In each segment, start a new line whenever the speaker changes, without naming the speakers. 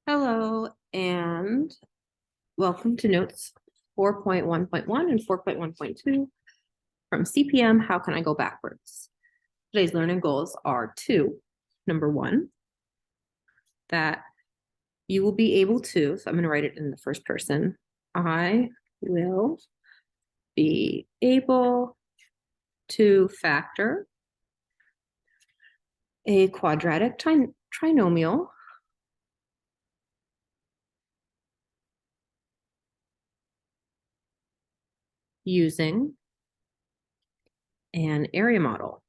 Hello, and welcome to Notes 4.1.1 and 4.1.2 from CPM. How can I go backwards? Today's learning goals are two. Number one, that you will be able to, so I'm going to write it in the first person. I will be able to factor a quadratic trinomial using an area model.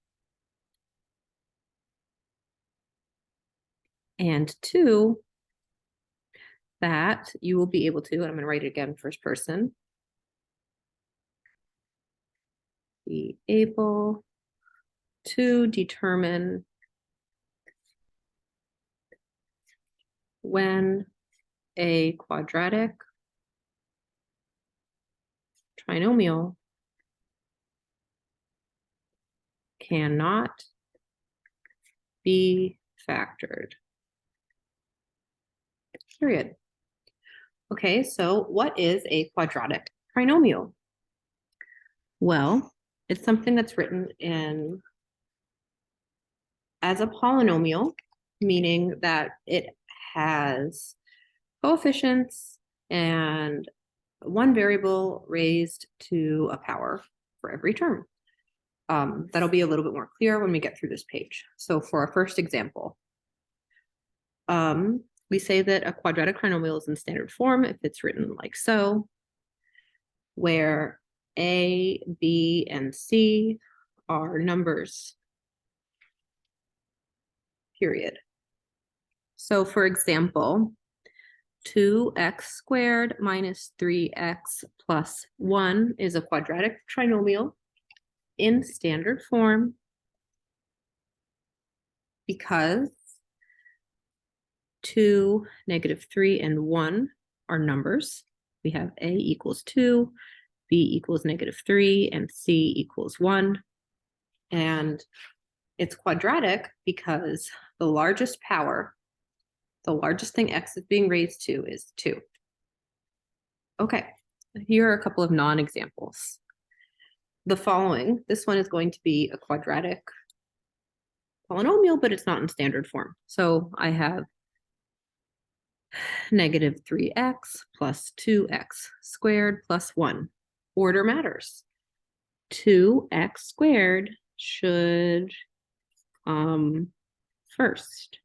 And two, that you will be able to, and I'm going to write it again first person, be able to determine when a quadratic trinomial cannot be factored. Period. Okay, so what is a quadratic trinomial? Well, it's something that's written in as a polynomial, meaning that it has coefficients and one variable raised to a power for every term. That'll be a little bit more clear when we get through this page. So for our first example, we say that a quadratic trinomial is in standard form if it's written like so, where A, B, and C are numbers, period. So for example, 2x squared minus 3x plus 1 is a quadratic trinomial in standard form because 2, -3, and 1 are numbers. We have A equals 2, B equals -3, and C equals 1. And it's quadratic because the largest power, the largest thing x is being raised to, is 2. Okay, here are a couple of non-examples. The following, this one is going to be a quadratic polynomial, but it's not in standard form. So I have -3x plus 2x squared plus 1. Order matters. 2x squared should first.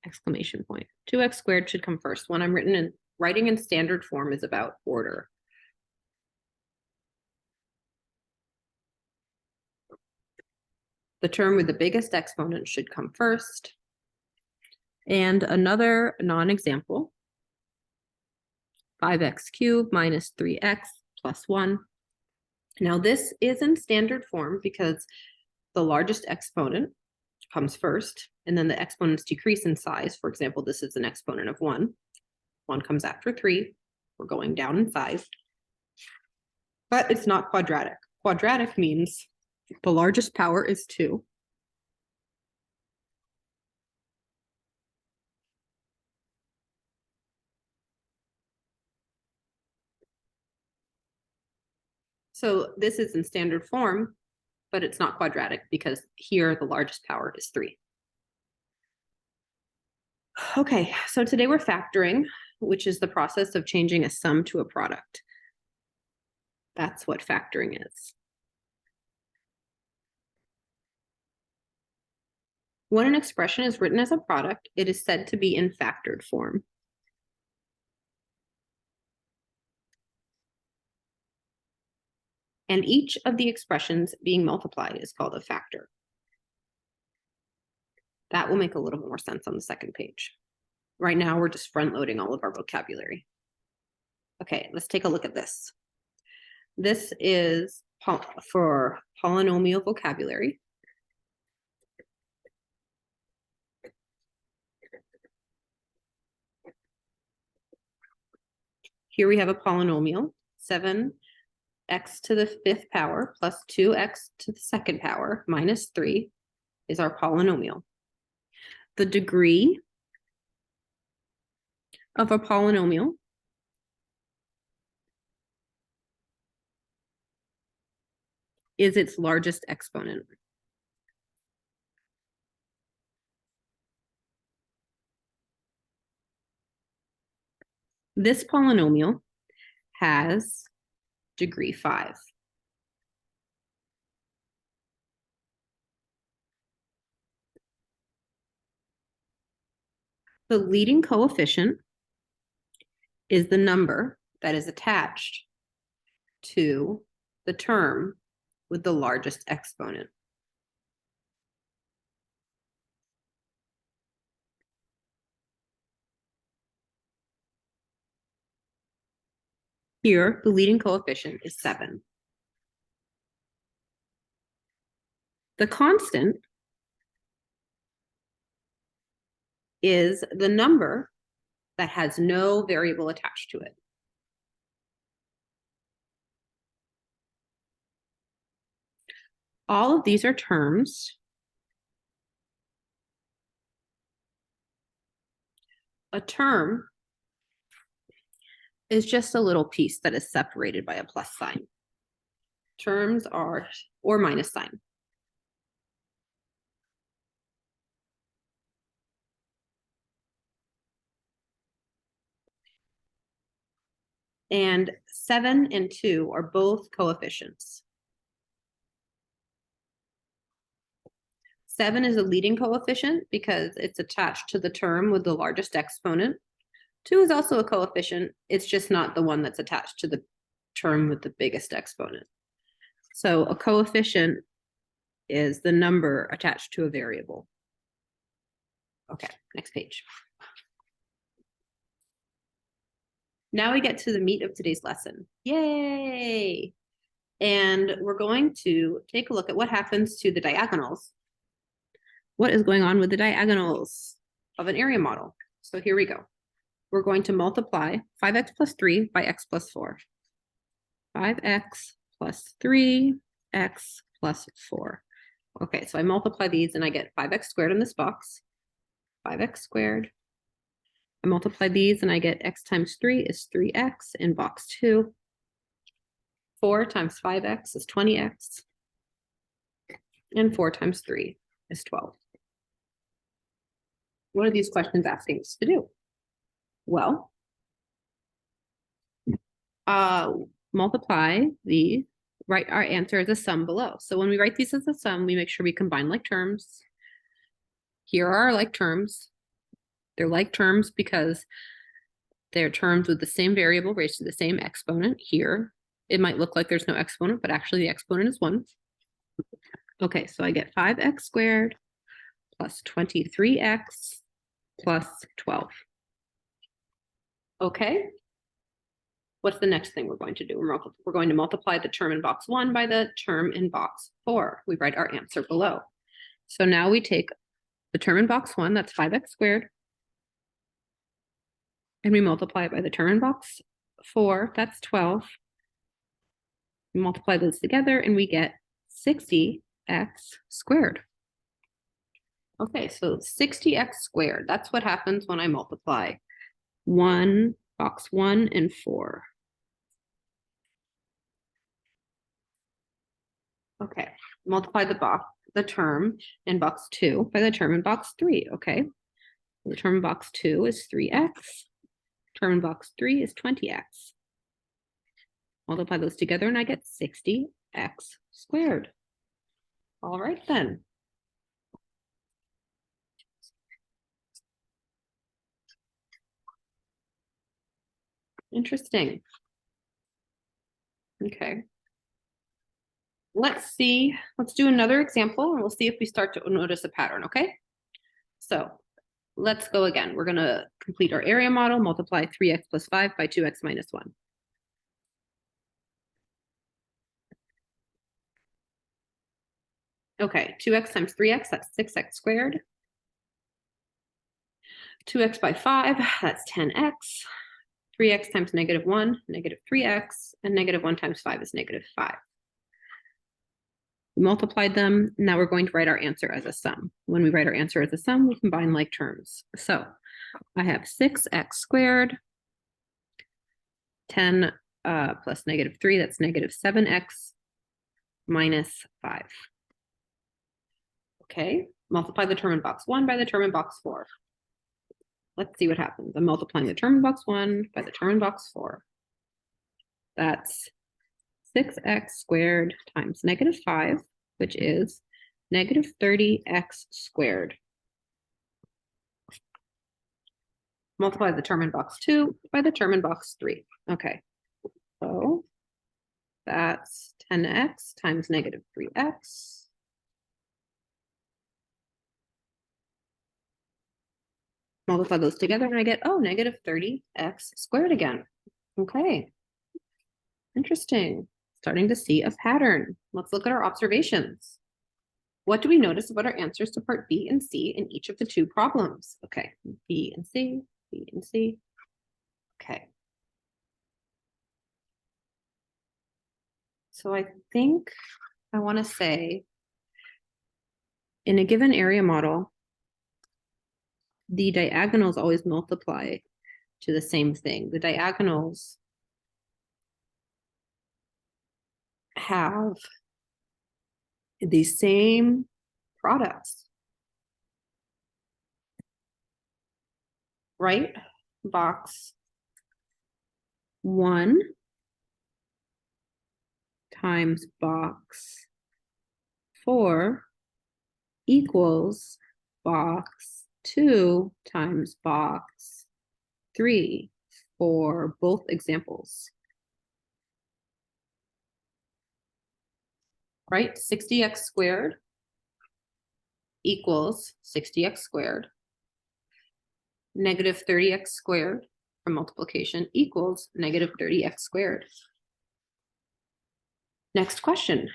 Exclamation point. 2x squared should come first. When I'm writing in standard form is about order. The term with the biggest exponent should come first. And another non-example, 5x cubed minus 3x plus 1. Now this is in standard form because the largest exponent comes first, and then the exponents decrease in size. For example, this is an exponent of 1. 1 comes after 3. We're going down in size. But it's not quadratic. Quadratic means the largest power is 2. So this is in standard form, but it's not quadratic because here the largest power is 3. Okay, so today we're factoring, which is the process of changing a sum to a product. That's what factoring is. When an expression is written as a product, it is said to be in factored form. And each of the expressions being multiplied is called a factor. That will make a little more sense on the second page. Right now, we're just front-loading all of our vocabulary. Okay, let's take a look at this. This is for polynomial vocabulary. Here we have a polynomial, 7x to the 5th power plus 2x to the 2nd power minus 3 is our polynomial. The degree of a polynomial is its largest exponent? This polynomial has degree 5. The leading coefficient is the number that is attached to the term with the largest exponent. Here, the leading coefficient is 7. The constant is the number that has no variable attached to it. All of these are terms. A term is just a little piece that is separated by a plus sign. Terms are, or minus sign. And 7 and 2 are both coefficients. 7 is a leading coefficient because it's attached to the term with the largest exponent. 2 is also a coefficient. It's just not the one that's attached to the term with the biggest exponent. So a coefficient is the number attached to a variable. Okay, next page. Now we get to the meat of today's lesson. Yay! And we're going to take a look at what happens to the diagonals. What is going on with the diagonals of an area model? So here we go. We're going to multiply 5x plus 3 by x plus 4. 5x plus 3x plus 4. Okay, so I multiply these and I get 5x squared in this box. 5x squared. I multiply these and I get x times 3 is 3x in box 2. 4 times 5x is 20x. And 4 times 3 is 12. What are these questions asking us to do? Well, multiply write our answer as a sum below. So when we write these as a sum, we make sure we combine like terms. Here are our like terms. They're like terms because they're terms with the same variable raised to the same exponent. Here, it might look like there's no exponent, but actually the exponent is 1. Okay, so I get 5x squared plus 23x plus 12. Okay. What's the next thing we're going to do? We're going to multiply the term in box 1 by the term in box 4. We write our answer below. So now we take the term in box 1, that's 5x squared, and we multiply it by the term in box 4, that's 12. We multiply those together and we get 60x squared. Okay, so 60x squared, that's what happens when I multiply box 1 and 4. Okay, multiply the term in box 2 by the term in box 3, okay? The term in box 2 is 3x. Term in box 3 is 20x. Multiply those together and I get 60x squared. All right then. Interesting. Okay. Let's do another example and we'll see if we start to notice a pattern, okay? So let's go again. We're gonna complete our area model, multiply 3x plus 5 by 2x minus 1. Okay, 2x times 3x, that's 6x squared. 2x by 5, that's 10x. 3x times -1, -3x, and -1 times 5 is -5. We multiplied them. Now we're going to write our answer as a sum. When we write our answer as a sum, we combine like terms. So I have 6x squared. 10 plus -3, that's -7x minus 5. Okay, multiply the term in box 1 by the term in box 4. Let's see what happens. I'm multiplying the term in box 1 by the term in box 4. That's 6x squared times -5, which is -30x squared. Multiply the term in box 2 by the term in box 3. Okay, so that's 10x times -3x. Multiply those together and I get, oh, -30x squared again. Okay, interesting. Starting to see a pattern. Let's look at our observations. What do we notice about our answers to part B and C in each of the two problems? Okay, B and C, B and C. Okay. So I think I want to say in a given area model, the diagonals always multiply to the same thing. The diagonals have the same products, right? Box 1 times box 4 equals box 2 times box 3 for both examples. Right? 60x squared equals 60x squared. -30x squared from multiplication equals -30x squared. Next question.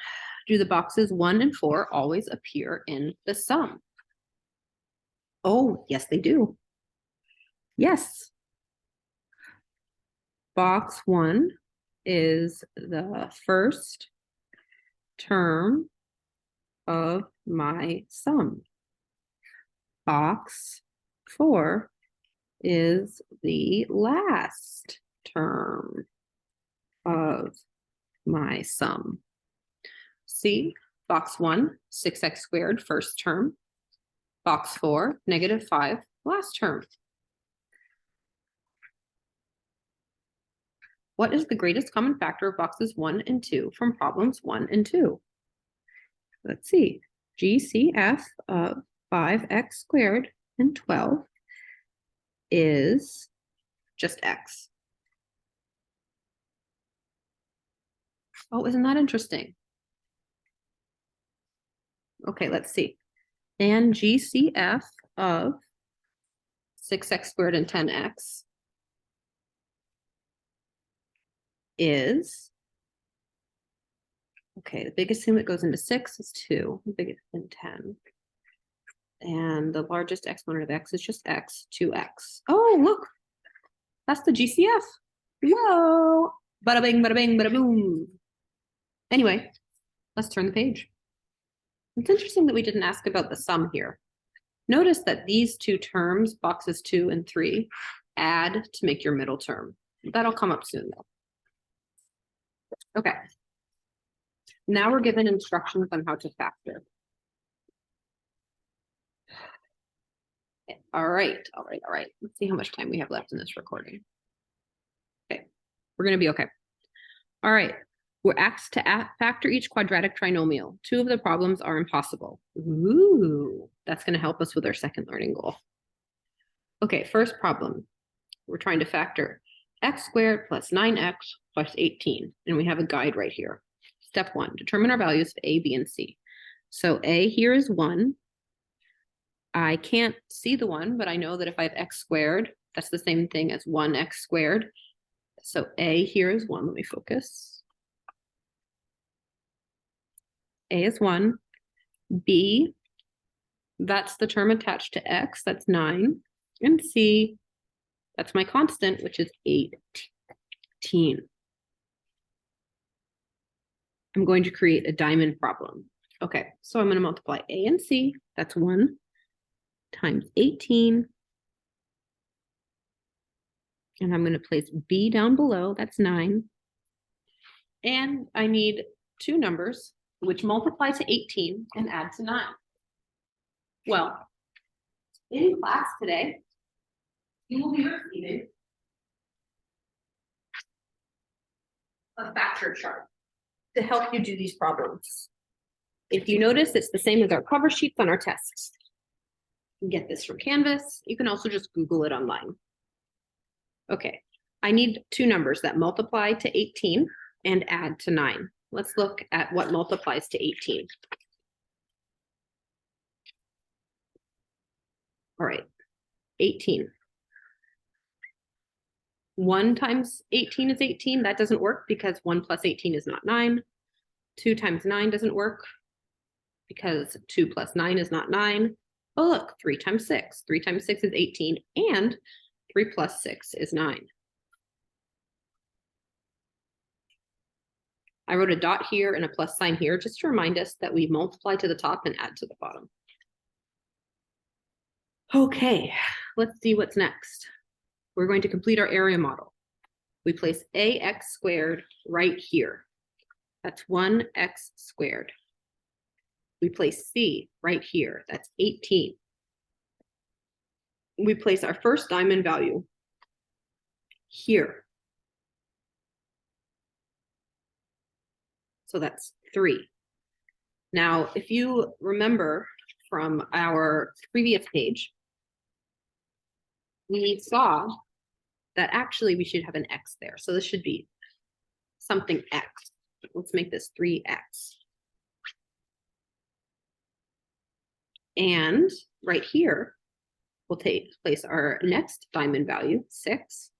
Do the boxes 1 and 4 always appear in the sum? Oh, yes, they do. Yes. Box 1 is the first term of my sum. Box 4 is the last term of my sum. See, box 1, 6x squared, first term. Box 4, -5, last term. What is the greatest common factor of boxes 1 and 2 from problems 1 and 2? Let's see. GCF of 5x squared and 12 is just x. Oh, isn't that interesting? Okay, let's see. And GCF of 6x squared and 10x is, okay, the biggest thing that goes into 6 is 2, the biggest in 10. And the largest exponent of x is just x, 2x. Oh, look, that's the GCF. Whoa, bada bing, bada boom. Anyway, let's turn the page. It's interesting that we didn't ask about the sum here. Notice that these two terms, boxes 2 and 3, add to make your middle term. That'll come up soon though. Okay. Now we're given instructions on how to factor. All right. Let's see how much time we have left in this recording. Okay, we're gonna be okay. All right, we're asked to factor each quadratic trinomial. 2 of the problems are impossible. Ooh, that's gonna help us with our second learning goal. Okay, first problem. We're trying to factor x squared plus 9x plus 18. And we have a guide right here. Step 1, determine our values of a, b, and c. So a here is 1. I can't see the 1, but I know that if I have x squared, that's the same thing as 1x squared. So a here is 1. Let me focus. A is 1. B, that's the term attached to x, that's 9. And c, that's my constant, which is 18. I'm going to create a diamond problem. Okay, so I'm going to multiply a and c, that's 1, times 18 And I'm going to place b down below, that's 9. And I need two numbers which multiply to 18 and add to 9. Well, in class today, you will be receiving a factor chart to help you do these problems. If you notice, it's the same as our cover sheets on our tests. You can get this from Canvas. You can also just Google it online. Okay, I need two numbers that multiply to 18 and add to 9. Let's look at what multiplies to 18. All right, 18. 1 times 18 is 18. That doesn't work because 1 plus 18 is not 9. 2 times 9 doesn't work because 2 plus 9 is not 9. Oh, look, 3 times 6. 3 times 6 is 18, and 3 plus 6 is 9. I wrote a dot here and a plus sign here just to remind us that we multiply to the top and add to the bottom. Okay, let's see what's next. We're going to complete our area model. We place ax squared right here. That's 1x squared. We place c right here. That's 18. We place our first diamond value here. So that's 3. Now, if you remember from our previous page, we saw that actually we should have an x there. So this should be something x. Let's make this 3x. And right here, we'll place our next diamond value, 6,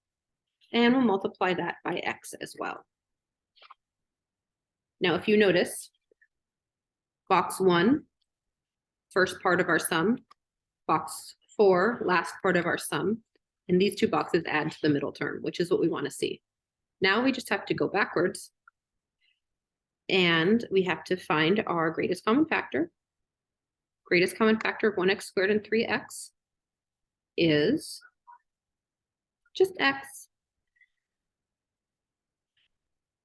and we'll multiply that by x as well. Now, if you notice, box 1, first part of our sum, box 4, last part of our sum, and these two boxes add to the middle term, which is what we want to see. Now we just have to go backwards, and we have to find our greatest common factor. Greatest common factor of 1x squared and 3x is just x.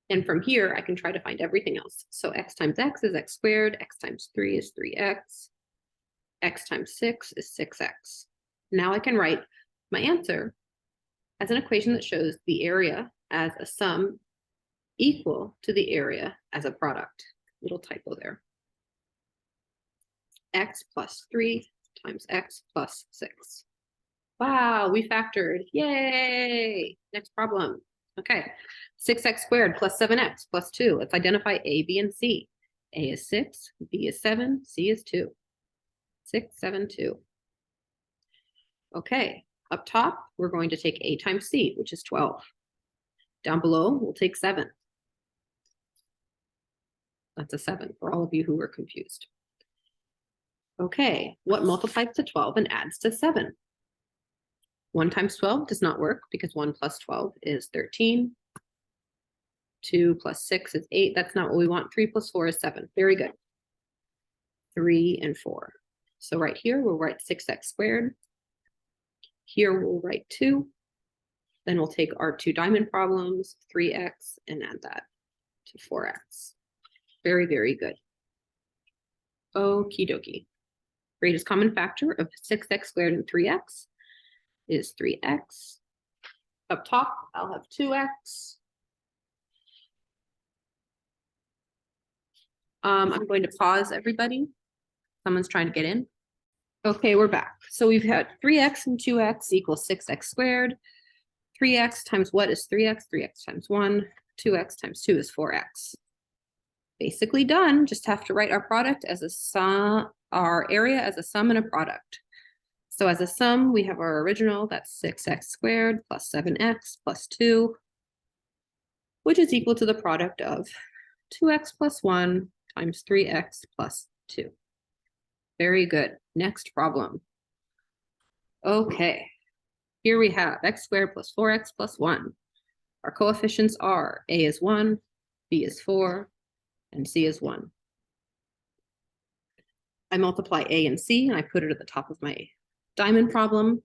And from here, I can try to find everything else. So x times x is x squared, x times 3 is 3x, x times 6 is 6x. Now I can write my answer as an equation that shows the area as a sum equal to the area as a product. Little typo there. X plus 3 times x plus 6. Wow, we factored. Yay! Next problem. Okay, 6x squared plus 7x plus 2. Let's identify a, b, and c. A is 6, b is 7, c is 2. 6, 7, 2. Okay, up top, we're going to take a times c, which is 12. Down below, we'll take 7. That's a 7 for all of you who were confused. Okay, what multiplies to 12 and adds to 7? 1 times 12 does not work because 1 plus 12 is 13. 2 plus 6 is 8. That's not what we want. 3 plus 4 is 7. Very good. 3 and 4. So right here, we'll write 6x squared. Here, we'll write 2. Then we'll take our two diamond problems, 3x, and add that to 4x. Very, very good. Okie dokie. Greatest common factor of 6x squared and 3x is 3x. Up top, I'll have 2x. I'm going to pause everybody. Someone's trying to get in. Okay, we're back. So we've had 3x and 2x equals 6x squared. 3x times what is 3x? 3x times 1. 2x times 2 is 4x. Basically done. Just have to write our product as a sum, our area as a sum and a product. So as a sum, we have our original, that's 6x squared plus 7x plus 2, which is equal to the product of 2x plus 1 times 3x plus 2. Very good. Next problem. Okay, here we have x squared plus 4x plus 1. Our coefficients are a is 1, b is 4, and c is 1. I multiply a and c, and I put it at the top of my diamond problem.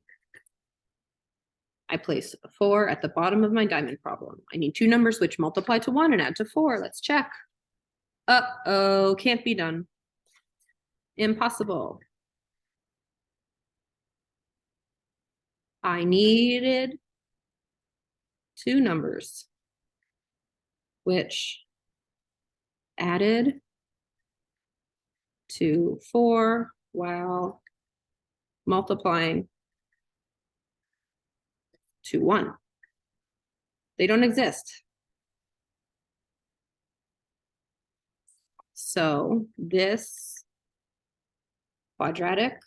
I place 4 at the bottom of my diamond problem. I need two numbers which multiply to 1 and add to 4. Let's check. Uh-oh, can't be done. Impossible. I needed two numbers which added to 4 while multiplying to 1. They don't exist. So this quadratic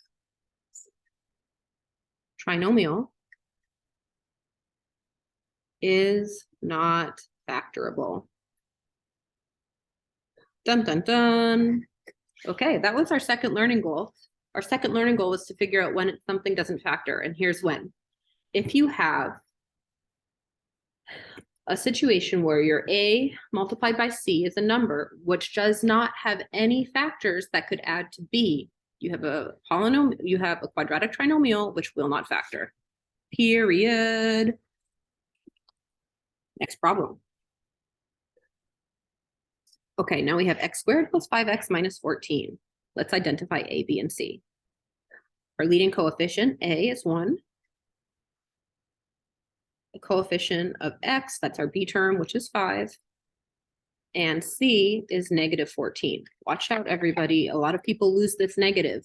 trinomial is not factorable. Dun, dun, dun. Okay, that was our second learning goal. Our second learning goal was to figure out when something doesn't factor, and here's when. If you have a situation where your A multiplied by C is a number which does not have any factors that could add to B, you have a polynomial, you have a quadratic trinomial which will not factor. Period. Next problem. Okay, now we have x squared plus 5x minus 14. Let's identify A, B, and C. Our leading coefficient, A, is 1. The coefficient of x, that's our B term, which is 5. And C is negative 14. Watch out, everybody. A lot of people lose this negative,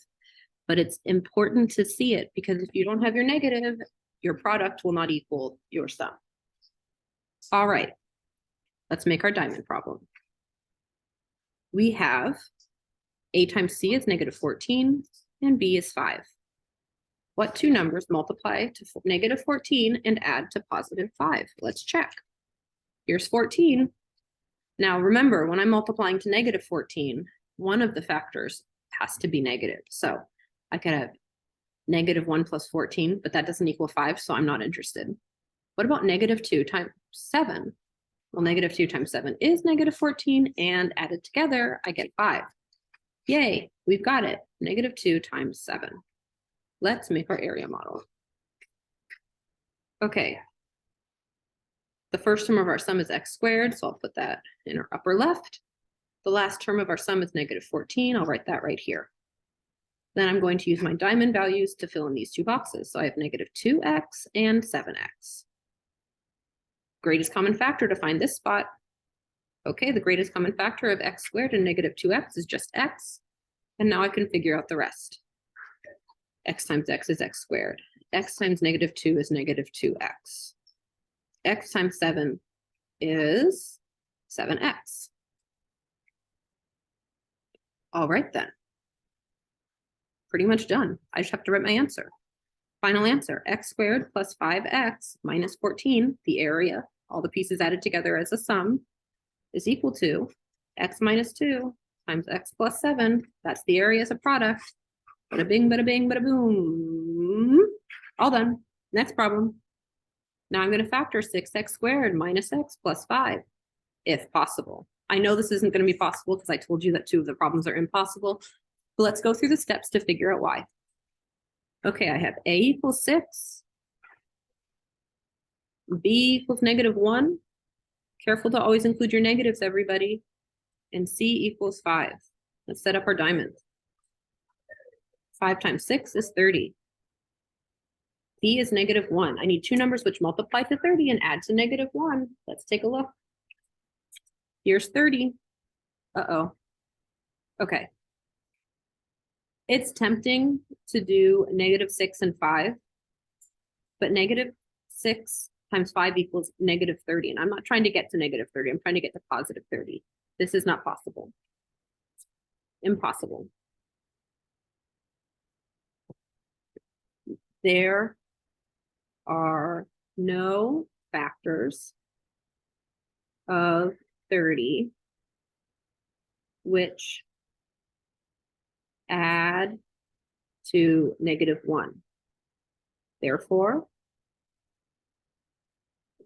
but it's important to see it because if you don't have your negative, your product will not equal your sum. All right, let's make our diamond problem. We have A times C is negative 14 and B is 5. What two numbers multiply to negative 14 and add to positive 5? Let's check. Here's 14. Now remember, when I'm multiplying to negative 14, one of the factors has to be negative. So I could have negative 1 plus 14, but that doesn't equal 5, so I'm not interested. What about negative 2 times 7? Well, negative 2 times 7 is negative 14, and added together, I get 5. Yay, we've got it. Negative 2 times 7. Let's make our area model. Okay. The first term of our sum is x squared, so I'll put that in our upper left. The last term of our sum is negative 14. I'll write that right here. Then I'm going to use my diamond values to fill in these two boxes. So I have negative 2x and 7x. Greatest common factor to find this spot. Okay, the greatest common factor of x squared and negative 2x is just x. And now I can figure out the rest. X times x is x squared. X times negative 2 is negative 2x. X times 7 is 7x. All right then. Pretty much done. I just have to write my answer. Final answer, x squared plus 5x minus 14, the area, all the pieces added together as a sum, is equal to x minus 2 times x plus 7. That's the area as a product. Bada bing, bada bing, bada boom. All done. Next problem. Now I'm going to factor 6x squared minus x plus 5, if possible. I know this isn't going to be possible because I told you that two of the problems are impossible. But let's go through the steps to figure out why. Okay, I have A equals 6. B equals negative 1. Careful to always include your negatives, everybody. And C equals 5. Let's set up our diamond. 5 times 6 is 30. B is negative 1. I need two numbers which multiply to 30 and add to negative 1. Let's take a look. Here's 30. Uh-oh. Okay. It's tempting to do negative 6 and 5, but negative 6 times 5 equals negative 30. And I'm not trying to get to negative 30. I'm trying to get to positive 30. This is not possible. Impossible. There are no factors of 30 which add to negative 1. Therefore,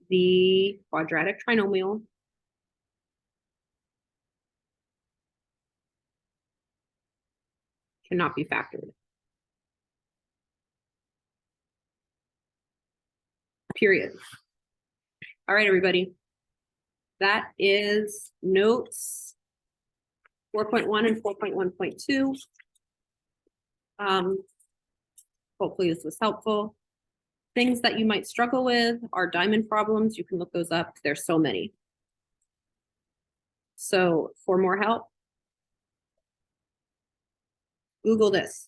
the quadratic trinomial cannot be factored. period. All right, everybody. That is notes 4.1 and 4.1.2. Hopefully this was helpful. Things that you might struggle with are diamond problems. You can look those up. There's so many. So for more help, Google this.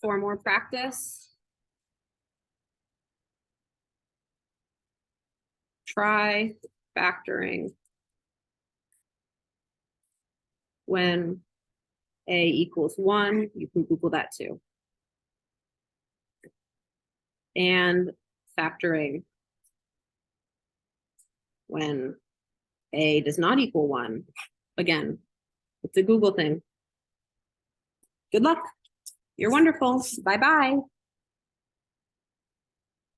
For more practice, try factoring when A equals 1. You can Google that too. And factoring when A does not equal 1. Again, it's a Google thing. Good luck. You're wonderful. Bye-bye.